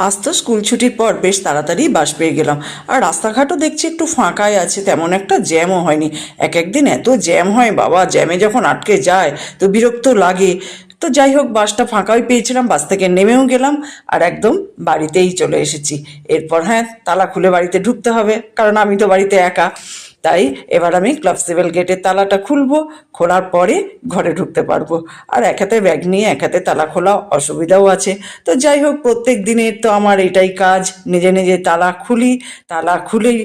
আজ তো স্কুল ছুটির পর বেশ তাড়াতাড়ি বাস পেয়ে গেলাম। আর রাস্তাঘাটও দেখছি একটু ফাঁকাই আছে, তেমন একটা জ্যামও হয়নি। এক একদিন এত জ্যাম হয় বাবা, জ্যামে যখন আটকে যায় তো বিরক্ত লাগে। তো যাই হোক, বাসটা ফাঁকাই পেয়েছিলাম, বাস থেকে নেমেও গেলাম আর একদম বাড়িতেই চলে এসেছি। এরপর হ্যাঁ, তালা খুলে বাড়িতে ঢুকতে হবে, কারণ আমি তো বাড়িতে একা। তাই এবার আমি ক্লাবসিভেল গেটের তালাটা খুলবো, খোলার পরে ঘরে ঢুকতে পারবো। আর এক হাতে ব্যাগ নিয়ে এক হাতে তালা খোলা অসুবিধাও আছে। তো যাই হোক, প্রত্যেক দিনের তো আমার এটাই কাজ, নিজে নিজে তালা খুলি। তালা খুলেই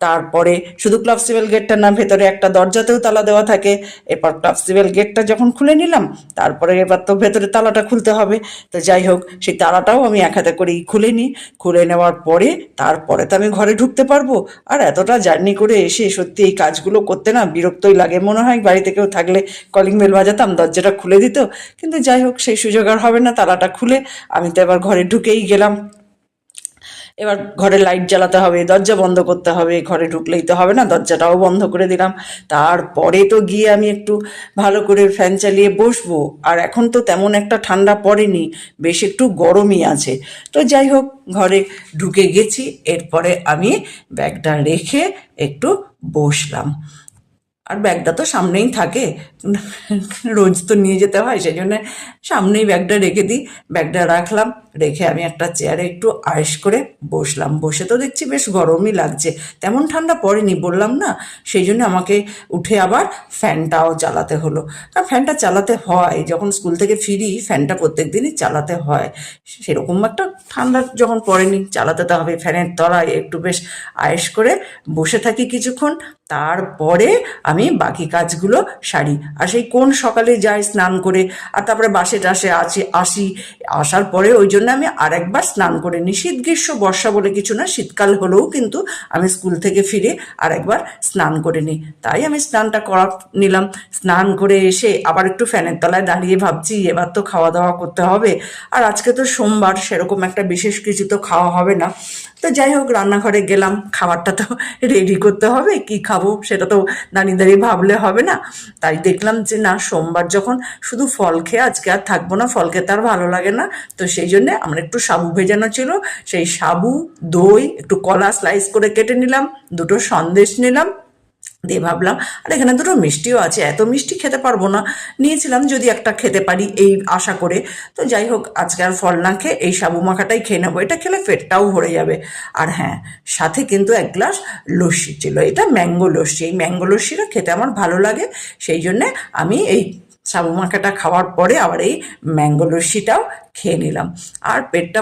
তারপরে শুধু ক্লাবসিভেল গেটটা না, ভেতরে একটা দরজাতেও তালা দেওয়া থাকে। এরপর ক্লাবসিভেল গেটটা যখন খুলে নিলাম, তারপরে এবার তো ভেতরে তালাটা খুলতে হবে। তো যাই হোক, সেই তালাটাও আমি এক হাতে করেই খুলে নিই। খুলে নেওয়ার পরে তারপরে তো আমি ঘরে ঢুকতে পারবো। আর এতটা জার্নি করে এসে সত্যি এই কাজগুলো করতে না বিরক্তই লাগে। মনে হয় বাড়িতে কেউ থাকলে কলিং বেল বাজাতাম, দরজাটা খুলে দিত। কিন্তু যাই হোক, সেই সুযোগ আর হবে না। তালাটা খুলে আমি তো এবার ঘরে ঢুকেই গেলাম। এবার ঘরে লাইট জ্বালাতে হবে, দরজা বন্ধ করতে হবে, ঘরে ঢুকলেই তো হবে না, দরজাটাও বন্ধ করে দিলাম। তারপরে তো গিয়ে আমি একটু ভালো করে ফ্যান চালিয়ে বসবো। আর এখন তো তেমন একটা ঠান্ডা পড়েনি, বেশ একটু গরমই আছে। তো যাই হোক, ঘরে ঢুকে গেছি। এরপরে আমি ব্যাগটা রেখে একটু বসলাম। আর ব্যাগটা তো সামনেই থাকে, রোজ তো নিয়ে যেতে হয়, সেই জন্য সামনেই ব্যাগটা রেখে দিই। ব্যাগটা রাখলাম, রেখে আমি একটা চেয়ারে একটু আয়েশ করে বসলাম। বসে তো দেখছি বেশ গরমই লাগছে, তেমন ঠান্ডা পড়েনি বললাম না। সেই জন্য আমাকে উঠে আবার ফ্যানটাও চালাতে হলো। আর ফ্যানটা চালাতে হয়, যখন স্কুল থেকে ফিরি ফ্যানটা প্রত্যেক দিনই চালাতে হয়। সেরকম একটা ঠান্ডা যখন পড়েনি, চালাতে তো হবে। ফ্যানের তলায় একটু বেশ আয়েশ করে বসে থাকি কিছুক্ষণ। তারপরে আমি বাকি কাজগুলো সারি। আর সেই কোন সকালে যাই স্নান করে, আর তারপরে বাসে টাসে আসি। আসার পরে ওই জন্য আমি আরেকবার স্নান করে নিই। শীত গ্রীষ্ম বর্ষা বলে কিছু না, শীতকাল হলেও কিন্তু আমি স্কুল থেকে ফিরে আরেকবার স্নান করে নিই। তাই আমি স্নানটা করা নিলাম। স্নান করে এসে আবার একটু ফ্যানের তলায় দাঁড়িয়ে ভাবছি এবার তো খাওয়া দাওয়া করতে হবে। আর আজকে তো সোমবার, সেরকম একটা বিশেষ কিছু তো খাওয়া হবে না। তো যাই হোক, রান্নাঘরে গেলাম, খাবারটা তো রেডি করতে হবে। কি খাবো সেটা তো দাঁড়িয়ে দাঁড়িয়ে ভাবলে হবে না। তাই দেখলাম যে না, সোমবার যখন শুধু ফল খেয়ে আজকে আর থাকবো না, ফল খেতে আর ভালো লাগে না। তো সেই জন্যে আমার একটু সাবু ভেজানো ছিল, সেই সাবু, দই, একটু কলা স্লাইস করে কেটে নিলাম, দুটো সন্দেশ নিলাম। দিয়ে ভাবলাম, আর এখানে দুটো মিষ্টিও আছে, এত মিষ্টি খেতে পারবো না, নিয়েছিলাম যদি একটা খেতে পারি এই আশা করে। তো যাই হোক, আজকে আর ফল না খেয়ে এই সাবু মাখাটাই খেয়ে নেবো, এটা খেলে পেটটাও ভরে যাবে। আর হ্যাঁ, সাথে কিন্তু এক গ্লাস লস্যি ছিল, এটা ম্যাঙ্গো লস্যি। এই ম্যাঙ্গো লস্যিটা খেতে আমার ভালো লাগে, সেই জন্যে আমি এই সাবু মাখাটা খাওয়ার পরে আবার এই ম্যাঙ্গো লস্যিটাও খেয়ে নিলাম। আর পেটটা